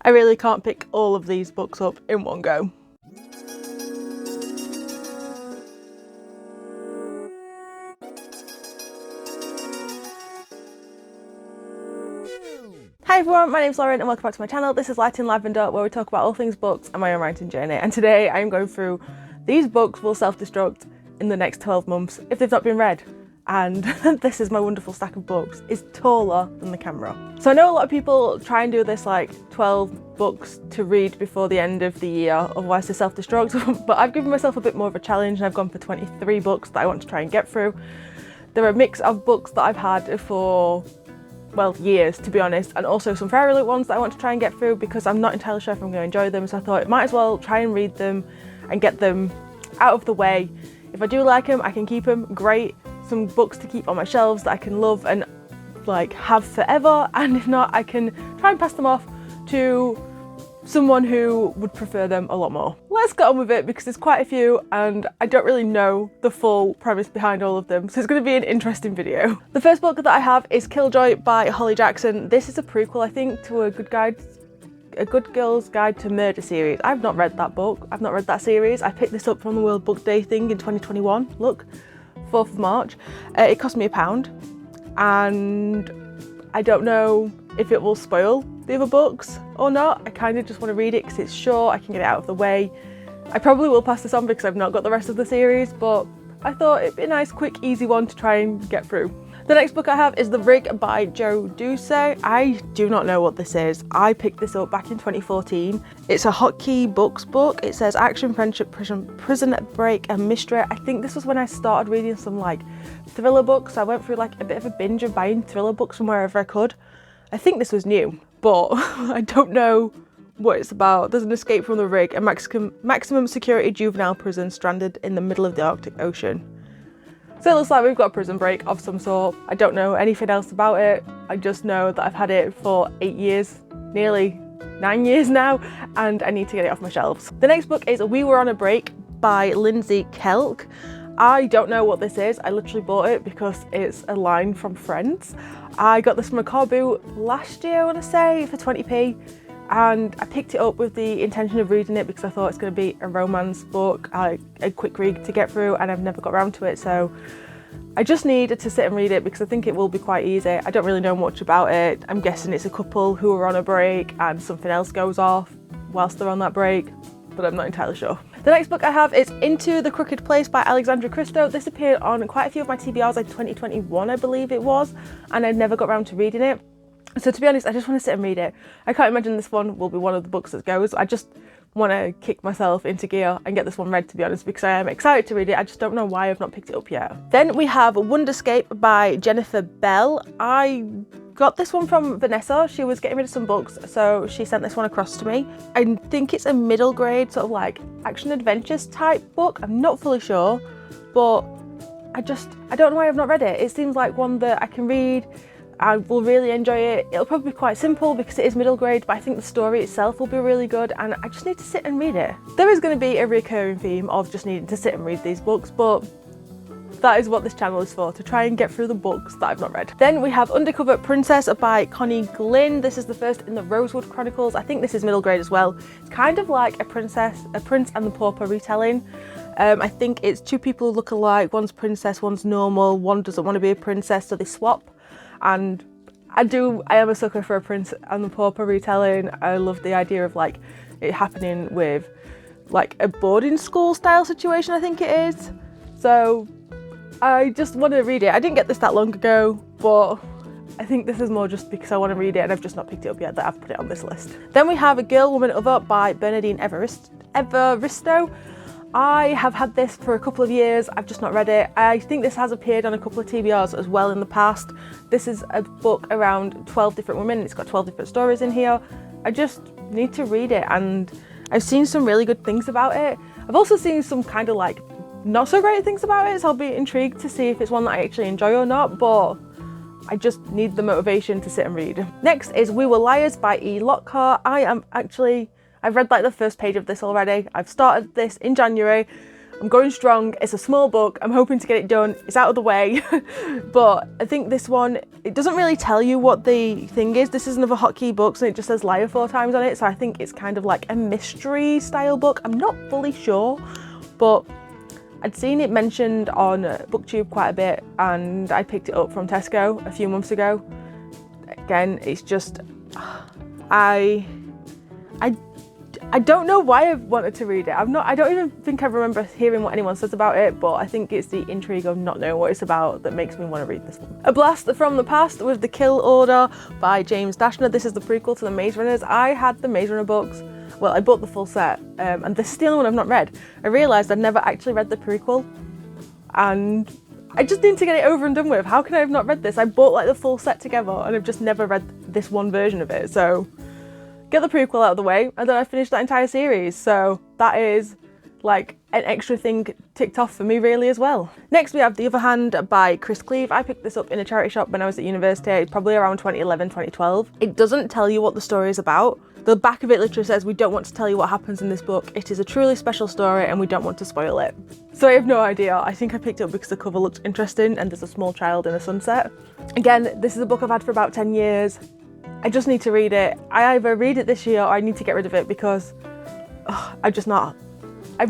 I really can't pick all of these books up in one go. Hi everyone, my name's Lauren and welcome back to my channel. This is Light in Lavender, where we talk about all things books and my own writing journey. And today I am going through These Books Will Self Destruct in the next 12 months if they've not been read. And this is my wonderful stack of books. It's taller than the camera. So I know a lot of people try and do this like 12 books to read before the end of the year, otherwise they self-destruct. But I've given myself a bit more of a challenge and I've gone for 23 books that I want to try and get through. They're a mix of books that I've had for, well, years to be honest, and also some fairly late ones that I want to try and get through because I'm not entirely sure if I'm going to enjoy them. So I thought I might as well try and read them and get them out of the way. If I do like them, I can keep them, great. Some books to keep on my shelves that I can love and like have forever, and if not, I can try and pass them off to someone who would prefer them a lot more. Let's get on with it because there's quite a few and I don't really know the full premise behind all of them, so it's going to be an interesting video. The first book that I have is Killjoy by Holly Jackson. This is a prequel, I think, to A Good Girl's Guide to Murder series. I've not read that book, I've not read that series. I picked this up from the World Book Day thing in 2021, look, 4th of March. It cost me £1 and I don't know if it will spoil the other books or not. I kind of just want to read it because it's short, I can get it out of the way. I probably will pass this on because I've not got the rest of the series, but I thought it'd be a nice, quick, easy one to try and get through. The next book I have is The Rig by Jo Ducey. I do not know what this is. I picked this up back in 2014. It's a Hotkey Books book. It says action, friendship, prison break and mystery. I think this was when I started reading some like thriller books. I went through like a bit of a binge of buying thriller books from wherever I could. I think this was new, but I don't know what it's about. There's an escape from the rig, a maximum security juvenile prison stranded in the middle of the Arctic Ocean. So it looks like we've got a prison break of some sort. I don't know anything else about it. I just know that I've had it for 8 years, nearly 9 years now, and I need to get it off my shelves. The next book is We Were on a Break by Lindsay Kelk. I don't know what this is. I literally bought it because it's a line from Friends. I got this from a car boot last year, I want to say, for 20p. And I picked it up with the intention of reading it because I thought it's going to be a romance book, a quick read to get through, and I've never got around to it, so I just needed to sit and read it because I think it will be quite easy. I don't really know much about it. I'm guessing it's a couple who are on a break and something else goes off whilst they're on that break, but I'm not entirely sure. The next book I have is Into the Crooked Place by Alexandra Christo. This appeared on quite a few of my TBRs, like 2021 I believe it was, and I never got around to reading it. So to be honest, I just want to sit and read it. I can't imagine this one will be one of the books that goes. I just want to kick myself into gear and get this one read, to be honest, because I am excited to read it. I just don't know why I've not picked it up yet. Then we have Wonderscape by Jennifer Bell. I got this one from Vanessa. She was getting rid of some books, so she sent this one across to me. I think it's a middle grade sort of like action adventures type book. I'm not fully sure, but I don't know why I've not read it. It seems like one that I can read. I will really enjoy it. It'll probably be quite simple because it is middle grade, but I think the story itself will be really good and I just need to sit and read it. There is going to be a recurring theme of just needing to sit and read these books, but that is what this channel is for, to try and get through the books that I've not read. Then we have Undercover Princess by Connie Glynn. This is the first in the Rosewood Chronicles. I think this is middle grade as well. It's kind of like a Prince and the Pauper retelling. I think it's two people who look alike. One's princess, one's normal. One doesn't want to be a princess, so they swap. And I am a sucker for a Prince and the Pauper retelling. I love the idea of like it happening with like a boarding school style situation, I think it is. So I just want to read it. I didn't get this that long ago, but I think this is more just because I want to read it and I've just not picked it up yet that I've put it on this list. Then we have A Girl, Woman, Other by Bernardine Evaristo. I have had this for a couple of years, I've just not read it. I think this has appeared on a couple of TBRs as well in the past. This is a book around 12 different women, it's got 12 different stories in here. I just need to read it and I've seen some really good things about it. I've also seen some kind of like not so great things about it, so I'll be intrigued to see if it's one that I actually enjoy or not, but I just need the motivation to sit and read. Next is We Were Liars by E. Lockhart. I've read like the first page of this already. I've started this in January. I'm going strong. It's a small book. I'm hoping to get it done. It's out of the way. But I think this one, it doesn't really tell you what the thing is. This is another hotkey book, so it just says liar 4 times on it. So I think it's kind of like a mystery style book. I'm not fully sure, but I'd seen it mentioned on BookTube quite a bit, and I picked it up from Tesco a few months ago. Again, it's just, I don't know why I've wanted to read it. I don't even think I remember hearing what anyone says about it, but I think it's the intrigue of not knowing what it's about that makes me want to read this one. A Blast from the Past with The Kill Order by James Dashner. This is the prequel to the Maze Runners. I had the Maze Runner books. Well, I bought the full set, and this is the only one I've not read. I realised I'd never actually read the prequel, and I just need to get it over and done with. How can I have not read this? I bought like the full set together, and I've just never read this one version of it. So get the prequel out of the way, and then I finished that entire series. So that is like an extra thing ticked off for me really as well. Next we have The Other Hand by Chris Cleave. I picked this up in a charity shop when I was at university, probably around 2011, 2012. It doesn't tell you what the story is about. The back of it literally says, we don't want to tell you what happens in this book. It is a truly special story and we don't want to spoil it. So I have no idea. I think I picked it up because the cover looked interesting and there's a small child in a sunset. Again, this is a book I've had for about 10 years. I just need to read it. I either read it this year or I need to get rid of it because I've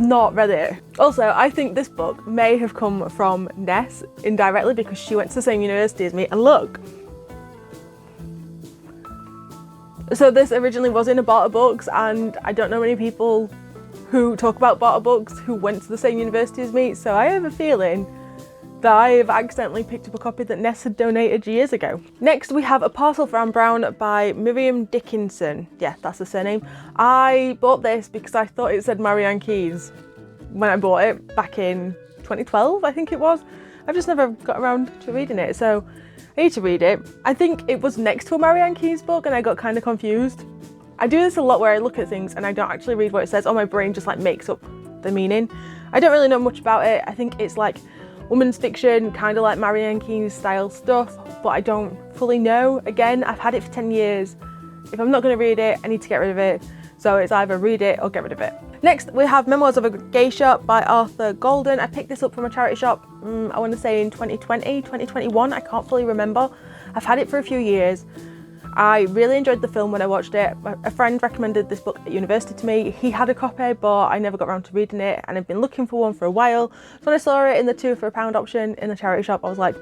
not read it. Also, I think this book may have come from Ness indirectly because she went to the same university as me, and look. So this originally was in a Barter Books, and I don't know many people who talk about Barter Books who went to the same university as me, so I have a feeling that I've accidentally picked up a copy that Ness had donated years ago. Next we have A Parcel for Anne Brown by Miriam Dickinson. Yeah, that's the surname. I bought this because I thought it said Marianne Keyes when I bought it back in 2012, I think it was. I've just never got around to reading it, so I need to read it. I think it was next to a Marianne Keyes book and I got kind of confused. I do this a lot where I look at things and I don't actually read what it says, or my brain just like makes up the meaning. I don't really know much about it. I think it's like women's fiction, kind of like Marianne Keyes style stuff, but I don't fully know. Again, I've had it for 10 years. If I'm not going to read it, I need to get rid of it. So it's either read it or get rid of it. Next, we have Memoirs of a Geisha by Arthur Golden. I picked this up from a charity shop, I want to say in 2020, 2021, I can't fully remember. I've had it for a few years. I really enjoyed the film when I watched it. A friend recommended this book at university to me. He had a copy, but I never got around to reading it, and I've been looking for one for a while. So when I saw it in the 2 for £1 option in the charity shop, I was like,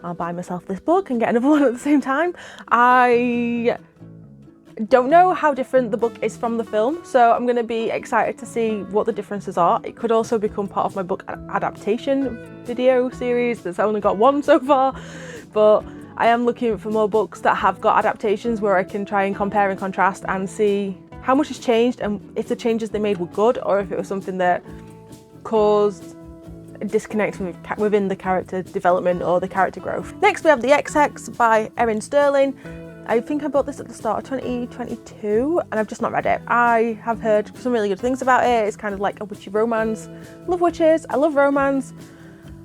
I'll buy myself this book and get another one at the same time. I don't know how different the book is from the film, so I'm going to be excited to see what the differences are. It could also become part of my book adaptation video series that's only got 1 so far, but I am looking for more books that have got adaptations where I can try and compare and contrast and see how much has changed and if the changes they made were good or if it was something that caused a disconnect within the character development or the character growth. Next we have The XX by Erin Sterling. I think I bought this at the start of 2022 and I've just not read it. I have heard some really good things about it. It's kind of like a witchy romance. I love witches, I love romance,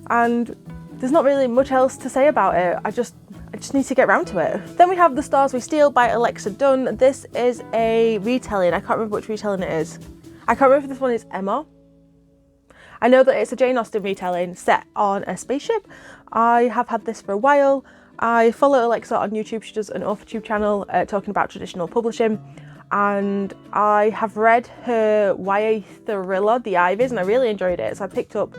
and there's not really much else to say about it. I just need to get around to it. Then we have The Stars We Steal by Alexa Dunn. This is a retelling. I can't remember which retelling it is. I can't remember if this one is Emma. I know that it's a Jane Austen retelling set on a spaceship. I have had this for a while. I follow Alexa on YouTube. She does an AuthorTube channel talking about traditional publishing, and I have read her YA thriller, The Ivies, and I really enjoyed it. So I picked up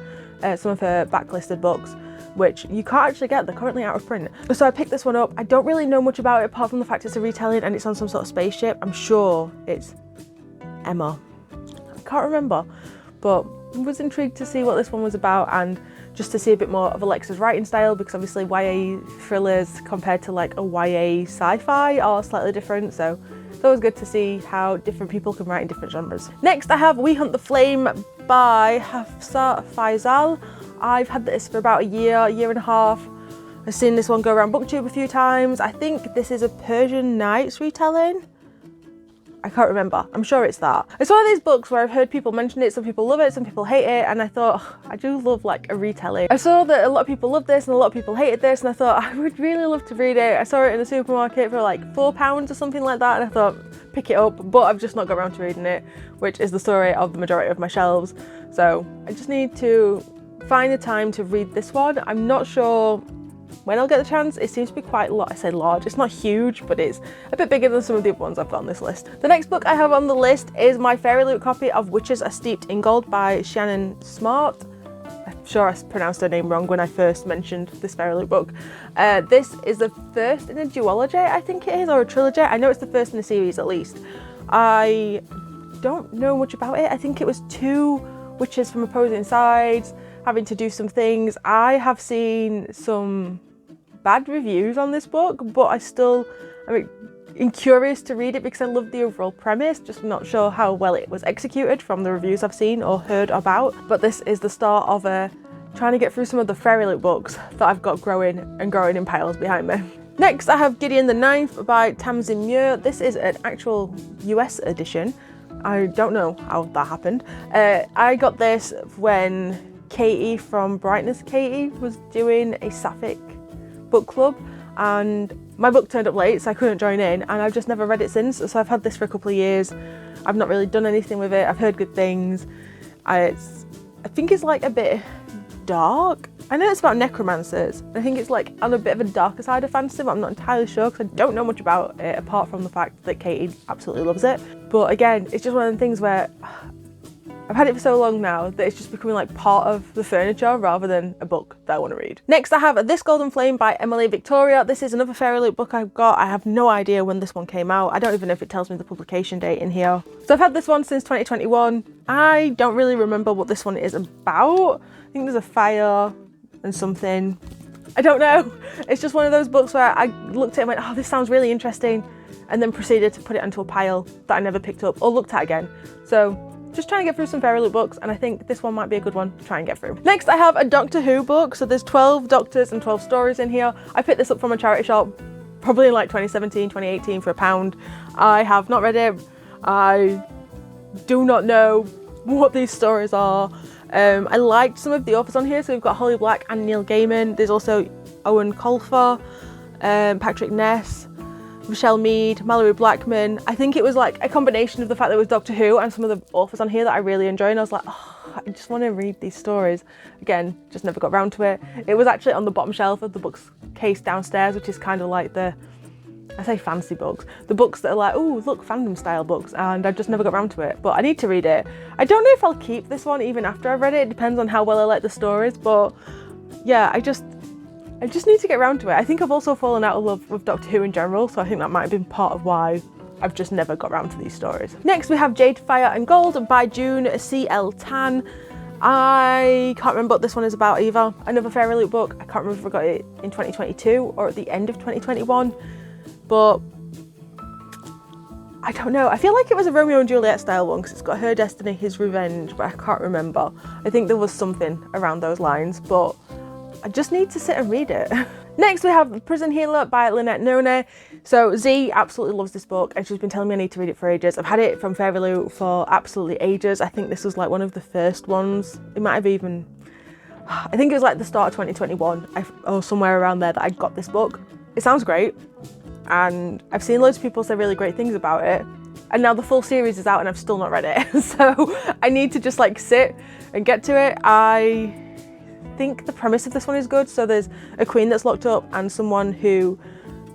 some of her backlisted books, which you can't actually get. They're currently out of print. So I picked this one up. I don't really know much about it apart from the fact it's a retelling and it's on some sort of spaceship. I'm sure it's Emma. I can't remember, but I was intrigued to see what this one was about and just to see a bit more of Alexa's writing style, because obviously YA thrillers compared to like a YA sci-fi are slightly different, so it's always good to see how different people can write in different genres. Next I have We Hunt the Flame by Hafsa Faisal. I've had this for about a year and a half. I've seen this one go around BookTube a few times. I think this is a Persian Nights retelling. I can't remember. I'm sure it's that. It's one of these books where I've heard people mention it, some people love it, some people hate it, and I thought, I do love like a retelling. I saw that a lot of people loved this and a lot of people hated this, and I thought, I would really love to read it. I saw it in the supermarket for like £4 or something like that, and I thought, pick it up, but I've just not got around to reading it, which is the story of the majority of my shelves. So I just need to find the time to read this one. I'm not sure when I'll get the chance. It seems to be quite I say large, it's not huge, but it's a bit bigger than some of the other ones I've got on this list. The next book I have on the list is my Fairy Loot copy of Witches Are Steeped in Gold by Shannon Smart. I'm sure I pronounced her name wrong when I first mentioned this Fairy Loot book. This is the first in a duology, I think it is, or a trilogy. I know it's the first in the series at least. I don't know much about it. I think it was two witches from opposing sides having to do some things. I have seen some bad reviews on this book, but I'm curious to read it because I love the overall premise, just not sure how well it was executed from the reviews I've seen or heard about. But this is the start of trying to get through some of the Fairy Loot books that I've got growing in piles behind me. Next I have Gideon the Ninth by Tamsin Muir. This is an actual US edition. I don't know how that happened. I got this when Katie from Brightness Katie was doing a Sapphic book club, and my book turned up late, so I couldn't join in, and I've just never read it since. So I've had this for a couple of years. I've not really done anything with it. I've heard good things. I think it's like a bit dark. I know it's about necromancers. I think it's like on a bit of a darker side of fantasy, but I'm not entirely sure because I don't know much about it apart from the fact that Katie absolutely loves it. But again, it's just one of the things where I've had it for so long now that it's just becoming like part of the furniture rather than a book that I want to read. Next I have This Golden Flame by Emily Victoria. This is another Fairy Loot book I've got. I have no idea when this one came out. I don't even know if it tells me the publication date in here. So I've had this one since 2021. I don't really remember what this one is about. I think there's a fire and something. I don't know. It's just one of those books where I looked at it and went, oh, this sounds really interesting, and then proceeded to put it onto a pile that I never picked up or looked at again. So just trying to get through some Fairy Loot books, and I think this one might be a good one to try and get through. Next I have a Doctor Who book. So there's 12 Doctors and 12 stories in here. I picked this up from a charity shop probably in like 2017, 2018 for £1. I have not read it. I do not know what these stories are. I liked some of the authors on here. So we've got Holly Black and Neil Gaiman. There's also Owen Colfer, Patrick Ness, Michelle Mead, Mallory Blackman. I think it was like a combination of the fact that it was Doctor Who and some of the authors on here that I really enjoy, and I was like, oh, I just want to read these stories. Again, just never got around to it. It was actually on the bottom shelf of the bookcase downstairs, which is kind of like I say fancy books, the books that are like, oh look, fandom style books, and I've just never got around to it, but I need to read it. I don't know if I'll keep this one even after I've read it. It depends on how well I like the stories, but yeah, I just need to get around to it. I think I've also fallen out of love with Doctor Who in general, so I think that might have been part of why I've just never got around to these stories. Next we have Jade, Fire and Gold by June C.L. Tan. I can't remember what this one is about either. Another Fairy Loot book. I can't remember if I got it in 2022 or at the end of 2021, but I don't know. I feel like it was a Romeo and Juliet style one because it's got Her Destiny, His Revenge, but I can't remember. I think there was something around those lines, but I just need to sit and read it. Next we have Prison Healer by Lynette Nona. So Z absolutely loves this book and she's been telling me I need to read it for ages. I've had it from Fairy Loot for absolutely ages. I think this was like one of the first ones. It might have even, I think it was like the start of 2021 or somewhere around there that I got this book. It sounds great and I've seen loads of people say really great things about it, and now the full series is out and I've still not read it. So I need to just like sit and get to it. I think the premise of this one is good. So there's a queen that's locked up and someone who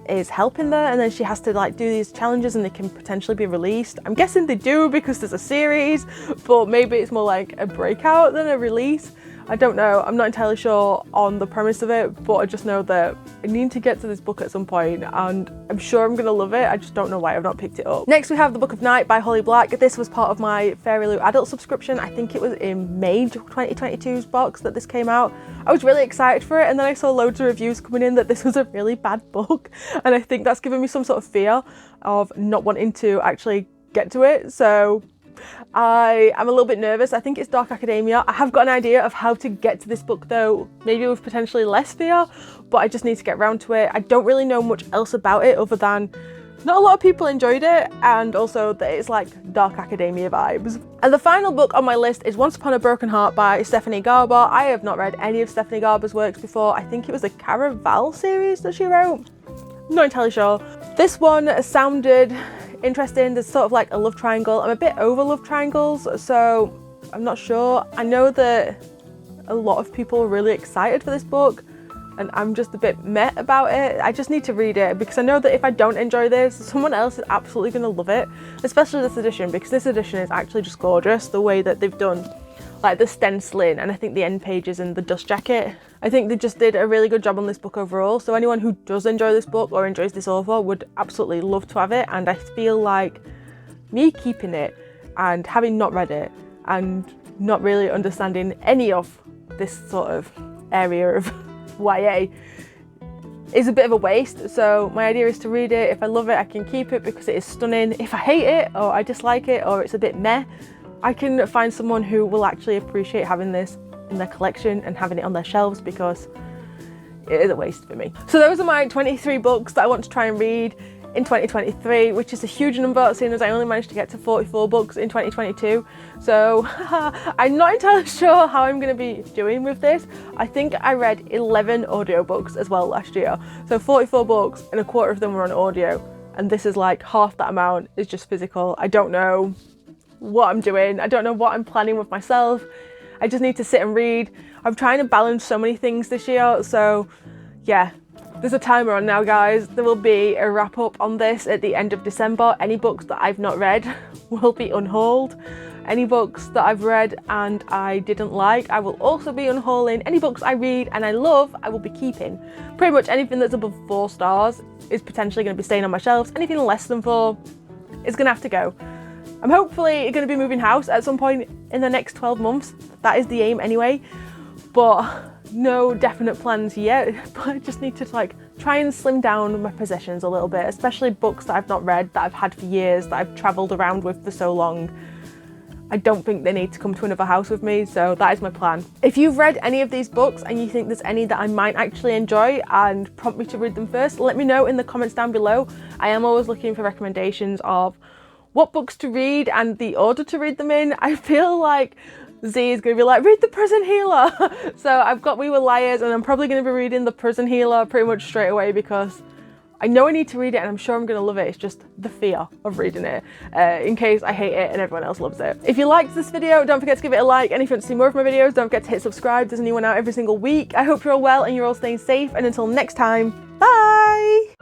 is helping there, and then she has to like do these challenges and they can potentially be released. I'm guessing they do because there's a series, but maybe it's more like a breakout than a release. I don't know. I'm not entirely sure on the premise of it, but I just know that I need to get to this book at some point and I'm sure I'm going to love it. I just don't know why I've not picked it up. Next we have The Book of Night by Holly Black. This was part of my Fairy Loot adult subscription. I think it was in May 2022's box that this came out. I was really excited for it, and then I saw loads of reviews coming in that this was a really bad book, and I think that's given me some sort of fear of not wanting to actually get to it. So I am a little bit nervous. I think it's dark academia. I have got an idea of how to get to this book though, maybe with potentially less fear, but I just need to get around to it. I don't really know much else about it other than not a lot of people enjoyed it, and also that it's like dark academia vibes. And the final book on my list is Once Upon a Broken Heart by Stephanie Garber. I have not read any of Stephanie Garber's works before. I think it was the Caraval series that she wrote. I'm not entirely sure. This one sounded interesting. There's sort of like a love triangle. I'm a bit over love triangles, so I'm not sure. I know that a lot of people are really excited for this book and I'm just a bit meh about it. I just need to read it because I know that if I don't enjoy this, someone else is absolutely going to love it, especially this edition, because this edition is actually just gorgeous. The way that they've done like the stenciling and I think the end pages and the dust jacket. I think they just did a really good job on this book overall. So anyone who does enjoy this book or enjoys this author would absolutely love to have it. And I feel like me keeping it and having not read it and not really understanding any of this sort of area of YA is a bit of a waste. So my idea is to read it. If I love it, I can keep it because it is stunning. If I hate it or I dislike it or it's a bit meh, I can find someone who will actually appreciate having this in their collection and having it on their shelves, because it is a waste for me. So those are my 23 books that I want to try and read in 2023, which is a huge number seeing as I only managed to get to 44 books in 2022. So I'm not entirely sure how I'm going to be doing with this. I think I read 11 audiobooks as well last year. So 44 books and a quarter of them were on audio. And this is like half that amount is just physical. I don't know what I'm doing. I don't know what I'm planning with myself. I just need to sit and read. I'm trying to balance so many things this year. So yeah, there's a timer on now, guys. There will be a wrap up on this at the end of December. Any books that I've not read will be unhauled. Any books that I've read and I didn't like, I will also be unhauling. Any books I read and I love, I will be keeping. Pretty much anything that's above 4 stars is potentially going to be staying on my shelves. Anything less than 4 is going to have to go. I'm hopefully going to be moving house at some point in the next 12 months. That is the aim anyway, but no definite plans yet. But I just need to like try and slim down my possessions a little bit, especially books that I've not read, that I've had for years, that I've travelled around with for so long. I don't think they need to come to another house with me, so that is my plan. If you've read any of these books and you think there's any that I might actually enjoy and prompt me to read them first, let me know in the comments down below. I am always looking for recommendations of what books to read and the order to read them in. I feel like Z is going to be like, read The Prison Healer. So I've got We Were Liars and I'm probably going to be reading The Prison Healer pretty much straight away because I know I need to read it and I'm sure I'm going to love it. It's just the fear of reading it in case I hate it and everyone else loves it. If you liked this video, don't forget to give it a like. And if you want to see more of my videos, don't forget to hit subscribe. There's a new one out every single week. I hope you're all well and you're all staying safe. And until next time, bye!